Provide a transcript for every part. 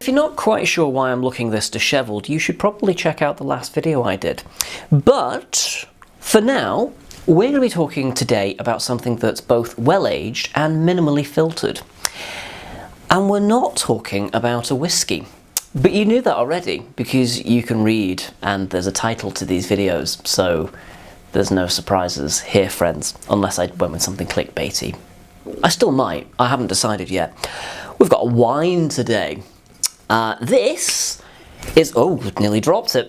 you're not quite sure why I'm looking this dishevelled, you should probably check out the last video I did. But for now, we're going to be talking today about something that's both well-aged and minimally filtered. And we're not talking about a whiskey. But you knew that already, because you can read and there's a title to these videos, so there's no surprises here, friends, unless I went with something clickbaity. I still might, I haven't decided yet. We've got a wine today. This is, oh, nearly dropped it.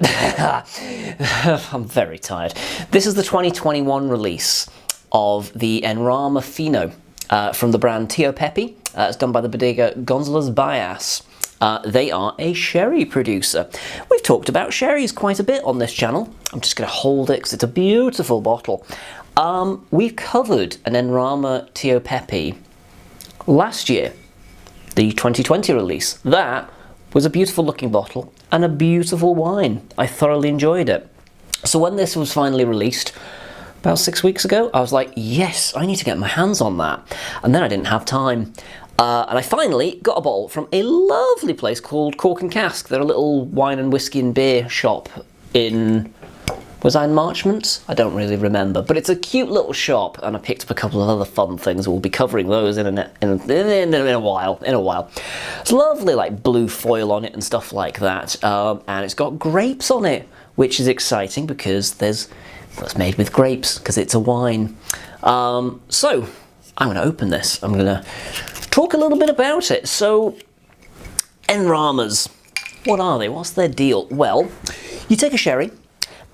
I'm very tired. This is the 2021 release of the Rama Fino from the brand Pepe. It's done by the bodega Gonzales Byass. They are a sherry producer. We've talked about sherries quite a bit on this channel. I'm just going to hold it because it's a beautiful bottle. We've covered an Rama Pepe last year, the 2020 release. That was a beautiful looking bottle and a beautiful wine. I thoroughly enjoyed it. So when this was finally released, about 6 weeks ago, I was like, yes, I need to get my hands on that. And then I didn't have time. And I finally got a bottle from a lovely place called Cork and Cask. They're a little wine and whiskey and beer shop in, was I in Marchmont? I don't really remember, but it's a cute little shop, and I picked up a couple of other fun things. We'll be covering those in a while. It's lovely, like blue foil on it and stuff like that, and it's got grapes on it, which is exciting because it's made with grapes because it's a wine. So I'm going to open this. I'm going to talk a little bit about it. So, Ramas, what are they? What's their deal? Well, you take a sherry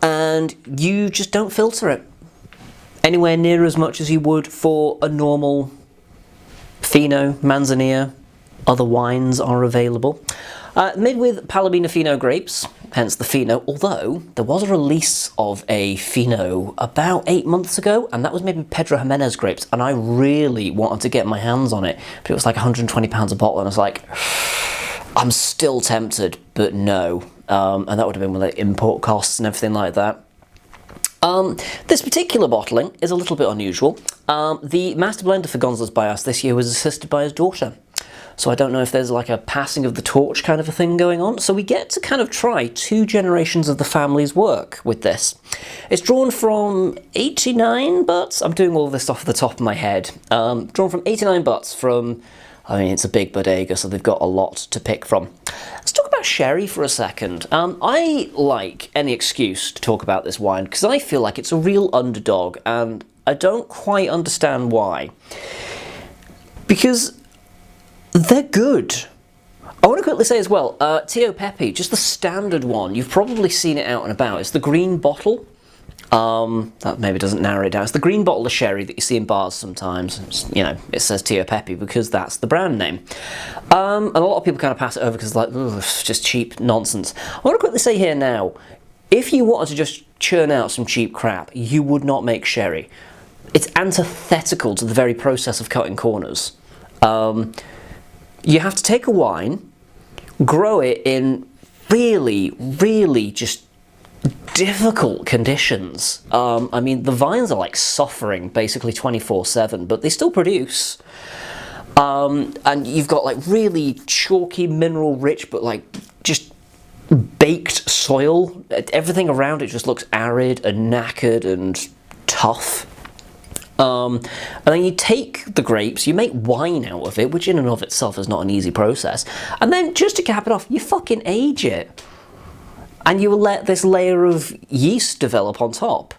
and you just don't filter it anywhere near as much as you would for a normal Fino, Manzanilla. Other wines are available. Made with Palomino Fino grapes, hence the Fino, although there was a release of a Fino about 8 months ago, and that was made with Pedro Jimenez grapes, and I really wanted to get my hands on it, but it was like £120 a bottle, and I was like, I'm still tempted, but no. And that would have been with like import costs and everything like that. This particular bottling is a little bit unusual. The master blender for Gonzales Byass this year was assisted by his daughter. So I don't know if there's like a passing of the torch kind of a thing going on. So we get to kind of try 2 generations of the family's work with this. It's drawn from 89 butts. I'm doing all this off the top of my head. Drawn from 89 butts from, I mean, it's a big bodega, so they've got a lot to pick from. Let's talk about sherry for a second. I like any excuse to talk about this wine because I feel like it's a real underdog, and I don't quite understand why. Because they're good. I want to quickly say as well, Pepe, just the standard one, you've probably seen it out and about. It's the green bottle. That maybe doesn't narrow it down. It's the green bottle of sherry that you see in bars sometimes. You know, it says Pepe because that's the brand name. And a lot of people kind of pass it over because it's like, ugh, it's just cheap nonsense. I want to quickly say here now, if you wanted to just churn out some cheap crap, you would not make sherry. It's antithetical to the very process of cutting corners. You have to take a wine, grow it in really, really just difficult conditions. I mean, the vines are like suffering basically 24/7, but they still produce. And you've got like really chalky, mineral rich, but like just baked soil. Everything around it just looks arid and knackered and tough. And then you take the grapes, you make wine out of it, which in and of itself is not an easy process. And then just to cap it off, you fucking age it. And you will let this layer of yeast develop on top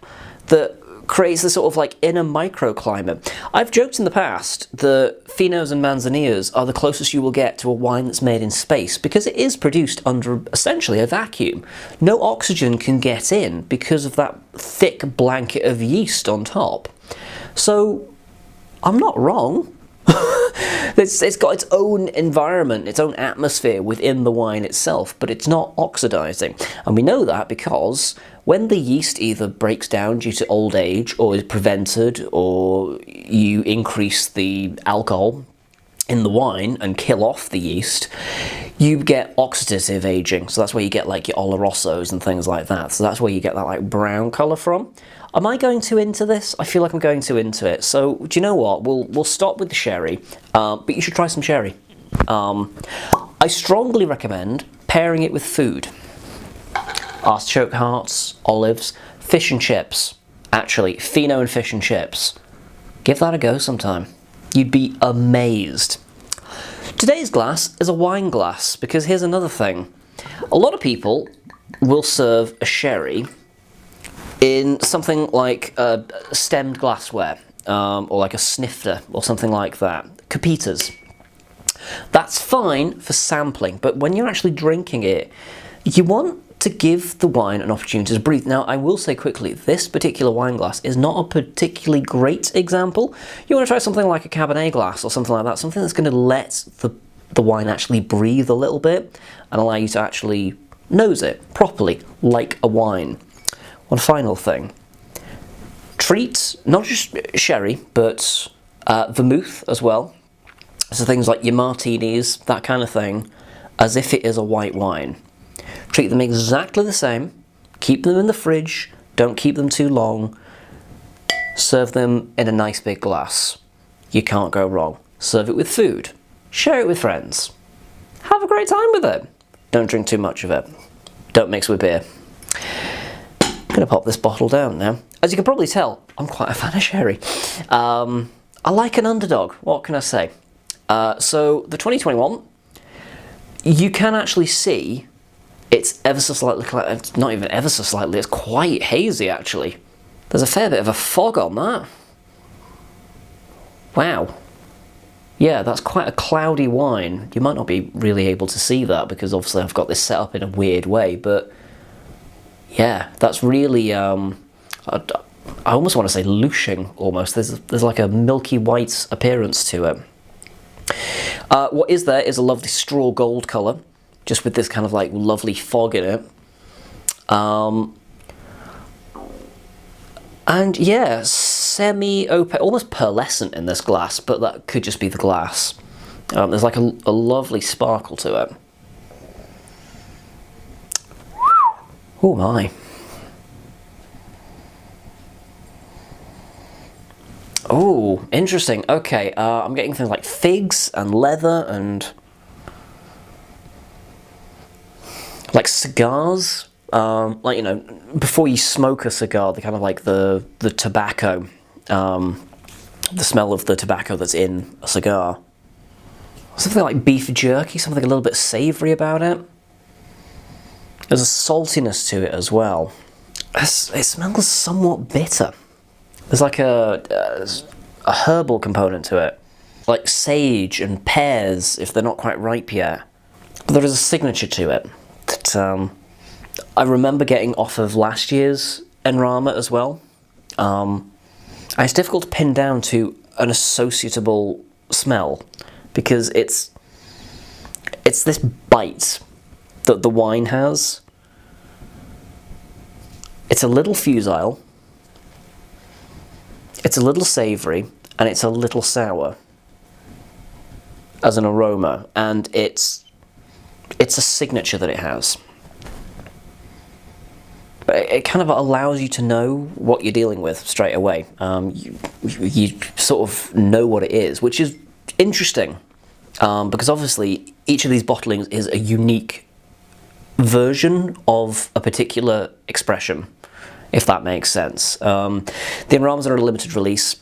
that creates this sort of like inner microclimate. I've joked in the past that Finos and Manzanillas are the closest you will get to a wine that's made in space because it is produced under essentially a vacuum. No oxygen can get in because of that thick blanket of yeast on top. So, I'm not wrong. It's got its own environment, its own atmosphere within the wine itself, but it's not oxidizing. And we know that because when the yeast either breaks down due to old age or is prevented, or you increase the alcohol in the wine and kill off the yeast, you get oxidative aging. So that's where you get like your Olorosos and things like that. So that's where you get that like brown colour from. Am I going too into this? I feel like I'm going too into it. So do you know what? We'll stop with the sherry, but you should try some sherry. I strongly recommend pairing it with food. Artichoke hearts, olives, fish and chips. Actually, Fino and fish and chips. Give that a go sometime. You'd be amazed. Today's glass is a wine glass, because here's another thing. A lot of people will serve a sherry in something like a stemmed glassware, or like a snifter, or something like that. Capitas. That's fine for sampling, but when you're actually drinking it, you want to give the wine an opportunity to breathe. Now, I will say quickly, this particular wine glass is not a particularly great example. You want to try something like a Cabernet glass or something like that, something that's going to let the wine actually breathe a little bit and allow you to actually nose it properly, like a wine. One final thing. Treat not just sherry, but vermouth as well. So things like your martinis, that kind of thing, as if it is a white wine. Treat them exactly the same, keep them in the fridge, don't keep them too long, serve them in a nice big glass. You can't go wrong. Serve it with food, share it with friends, have a great time with it. Don't drink too much of it. Don't mix with beer. I'm going to pop this bottle down now. As you can probably tell, I'm quite a fan of sherry. I like an underdog, what can I say? So the 2021, you can actually see it's ever so slightly, it's not even ever so slightly, it's quite hazy actually. There's a fair bit of a fog on that. Wow. Yeah, that's quite a cloudy wine. You might not be really able to see that because obviously I've got this set up in a weird way, but yeah, that's really, I almost want to say louching almost. There's like a milky white appearance to it. What is there is a lovely straw gold colour, just with this kind of like lovely fog in it. And yeah, semi-opaque, almost pearlescent in this glass, but that could just be the glass. There's like a lovely sparkle to it. Oh my. Oh, interesting. Okay, I'm getting things like figs and leather and like cigars. Like, you know, before you smoke a cigar, the kind of like the tobacco, the smell of the tobacco that's in a cigar. Something like beef jerky, something a little bit savoury about it. There's a saltiness to it as well. It smells somewhat bitter. There's like a herbal component to it, like sage and pears if they're not quite ripe yet. But there is a signature to it that I remember getting off of last year's Rama as well. And it's difficult to pin down to an associatable smell because it's this bite that the wine has. It's a little fusile. It's a little savoury, and it's a little sour as an aroma, and it's a signature that it has. But it kind of allows you to know what you're dealing with straight away. You sort of know what it is, which is interesting, because obviously each of these bottlings is a unique version of a particular expression, if that makes sense. The Ramas are a limited release.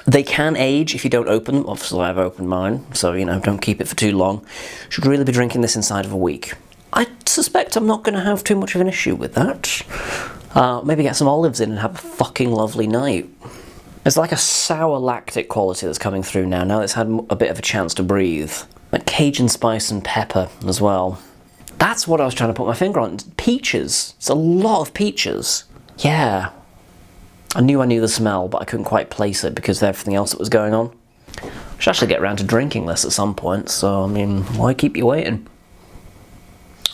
They can age if you don't open them. Obviously I've opened mine, so you know, don't keep it for too long. Should really be drinking this inside of a week. I suspect I'm not going to have too much of an issue with that. Maybe get some olives in and have a fucking lovely night. There's like a sour lactic quality that's coming through now that it's had a bit of a chance to breathe. Like Cajun spice and pepper as well. That's what I was trying to put my finger on. Peaches. It's a lot of peaches. Yeah. I knew the smell, but I couldn't quite place it because of everything else that was going on. I should actually get around to drinking this at some point, so I mean, why keep you waiting?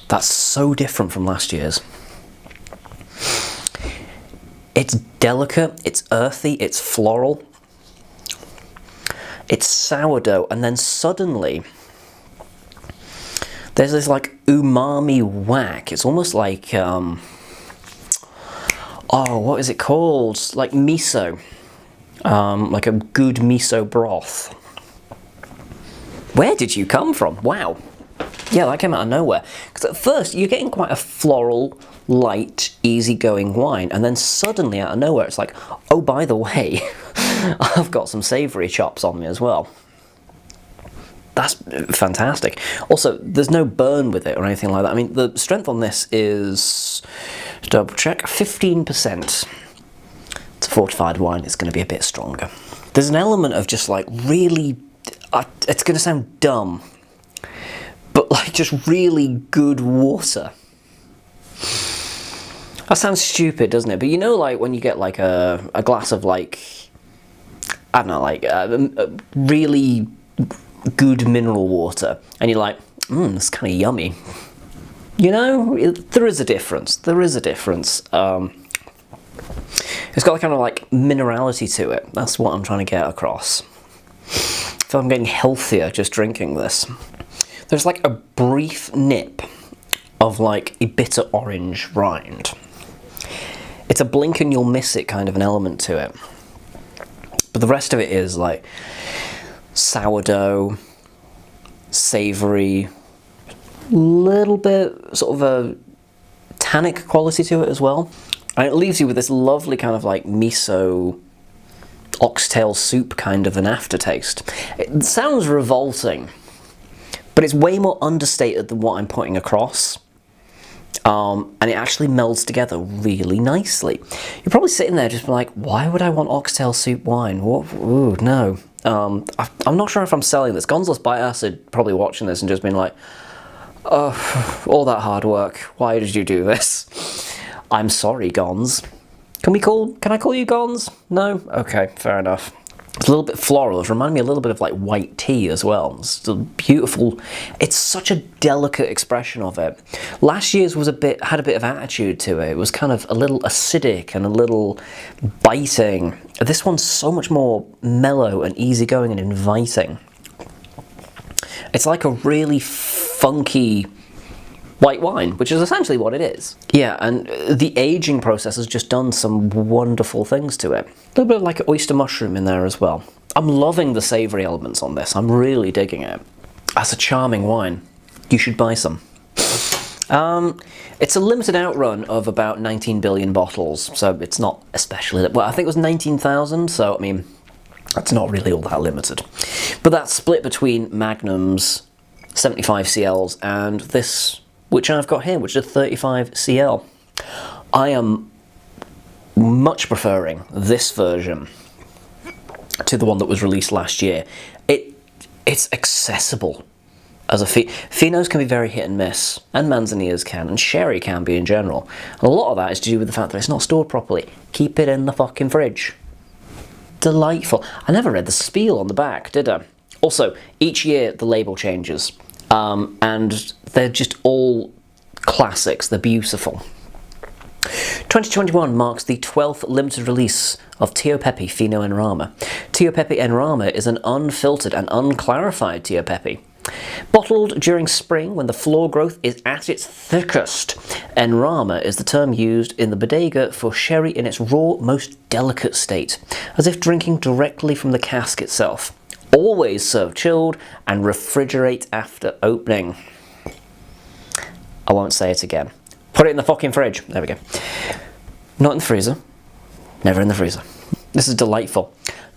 That's so different from last year's. It's delicate, it's earthy, it's floral. It's sourdough, and then suddenly there's this like umami whack. It's almost like oh, what is it called? Like miso. Like a good miso broth. Where did you come from? Wow. Yeah, that came out of nowhere. Because at first, you're getting quite a floral, light, easygoing wine, and then suddenly, out of nowhere, it's like, oh, by the way, I've got some savoury chops on me as well. That's fantastic. Also, there's no burn with it or anything like that. I mean, the strength on this is, double check, 15%. It's a fortified wine, it's going to be a bit stronger. There's an element of just like really, it's going to sound dumb, but like just really good water. That sounds stupid, doesn't it? But you know, like when you get like a glass of like, I don't know, like really good mineral water, and you're like, it's kind of yummy. You know, there is a difference. There is a difference. It's got a kind of like minerality to it. That's what I'm trying to get across. I feel I'm getting healthier just drinking this. There's like a brief nip of like a bitter orange rind. It's a blink and you'll miss it kind of an element to it. But the rest of it is like sourdough, savoury, little bit sort of a tannic quality to it as well. And it leaves you with this lovely kind of like miso, oxtail soup kind of an aftertaste. It sounds revolting, but it's way more understated than what I'm putting across. And it actually melds together really nicely. You're probably sitting there just like, why would I want oxtail soup wine? What? Ooh, no. I'm not sure if I'm selling this. Gonzales Byass are probably watching this and just being like, oh, all that hard work. Why did you do this? I'm sorry, Gonz. Can I call you Gonz? No? Okay, fair enough. It's a little bit floral. It reminded me a little bit of like white tea as well. It's beautiful. It's such a delicate expression of it. Last year's was had a bit of attitude to it. It was kind of a little acidic and a little biting. This one's so much more mellow and easygoing and inviting. It's like a really funky white wine, which is essentially what it is. Yeah, and the aging process has just done some wonderful things to it. A little bit of like oyster mushroom in there as well. I'm loving the savoury elements on this. I'm really digging it. That's a charming wine. You should buy some. It's a limited outrun of about 19 billion bottles, so it's not especially... Well, I think it was 19,000, so I mean, that's not really all that limited. But that's split between Magnums, 75 CLs, and this, which I've got here, which is a 35 CL. I am much preferring this version to the one that was released last year. It's accessible as a Finos can be very hit and miss, and Manzanitas can, and sherry can be in general. And a lot of that is to do with the fact that it's not stored properly. Keep it in the fucking fridge. Delightful. I never read the spiel on the back, did I? Also, each year the label changes. And they're just all classics. They're beautiful. 2021 marks the 12th limited release of Tío Pepe, Fino and Rama. Tío Pepe and Rama is an unfiltered and unclarified Tío Pepe. Bottled during spring when the floor growth is at its thickest. En Rama is the term used in the bodega for sherry in its raw, most delicate state, as if drinking directly from the cask itself. Always serve chilled and refrigerate after opening. I won't say it again. Put it in the fucking fridge. There we go. Not in the freezer. Never in the freezer. This is delightful.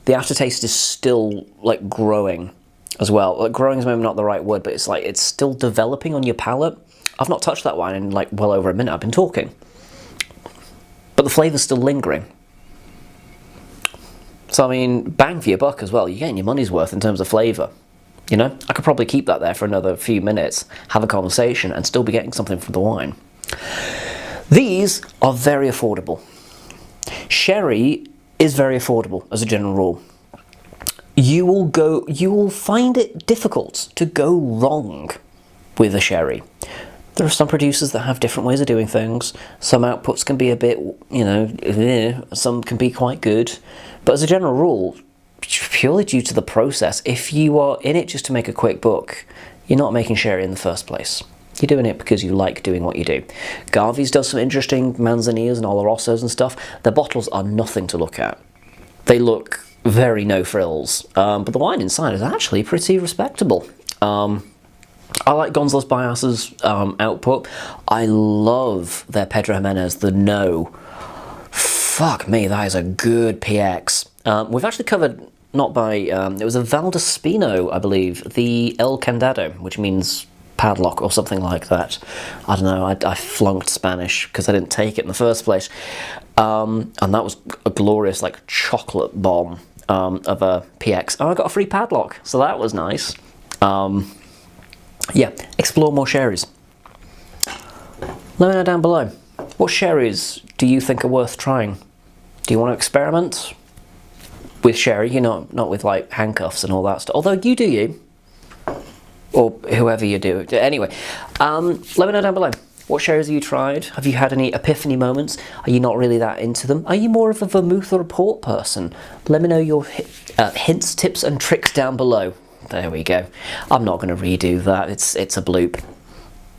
The aftertaste is still like growing as well. Like, growing is maybe not the right word, but it's like it's still developing on your palate. I've not touched that wine in like well over a minute. I've been talking. But the flavour's still lingering. So, I mean, bang for your buck as well. You're getting your money's worth in terms of flavour. You know, I could probably keep that there for another few minutes, have a conversation, and still be getting something from the wine. These are very affordable. Sherry is very affordable as a general rule. You will find it difficult to go wrong with a sherry. There are some producers that have different ways of doing things. Some outputs can be a bit, you know, some can be quite good. But as a general rule, purely due to the process, if you are in it just to make a quick buck, you're not making sherry in the first place. You're doing it because you like doing what you do. Garvey's does some interesting Manzanitas and Olorosos and stuff. Their bottles are nothing to look at. They look very no frills, but the wine inside is actually pretty respectable. I like Gonzales Byass's output. I love their Pedro Jimenez, the No. Fuck me, that is a good PX. We've actually covered, not by, it was a Valdespino, I believe, the El Candado, which means padlock or something like that. I don't know, I flunked Spanish because I didn't take it in the first place. And that was a glorious, like, chocolate bomb of a PX. Oh, I got a free padlock, so that was nice. Yeah, explore more sherries. Let me know down below. What sherries do you think are worth trying? Do you want to experiment with sherry? You know, not with like handcuffs and all that stuff. Although you do you, or whoever you do. Anyway, let me know down below. What sherries have you tried? Have you had any epiphany moments? Are you not really that into them? Are you more of a vermouth or a port person? Let me know your hints, tips, and tricks down below. There we go. I'm not going to redo that. It's a bloop.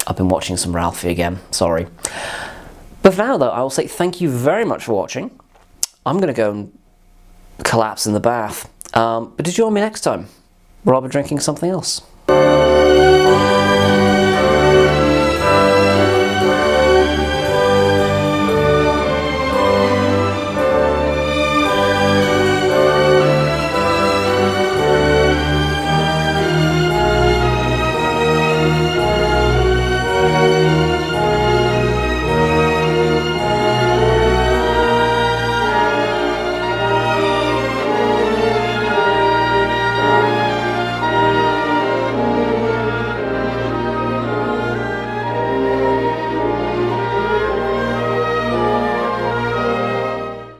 I've been watching some Ralphie again. Sorry. But for now, though, I will say thank you very much for watching. I'm going to go and collapse in the bath. But do join me next time, where I'll be drinking something else.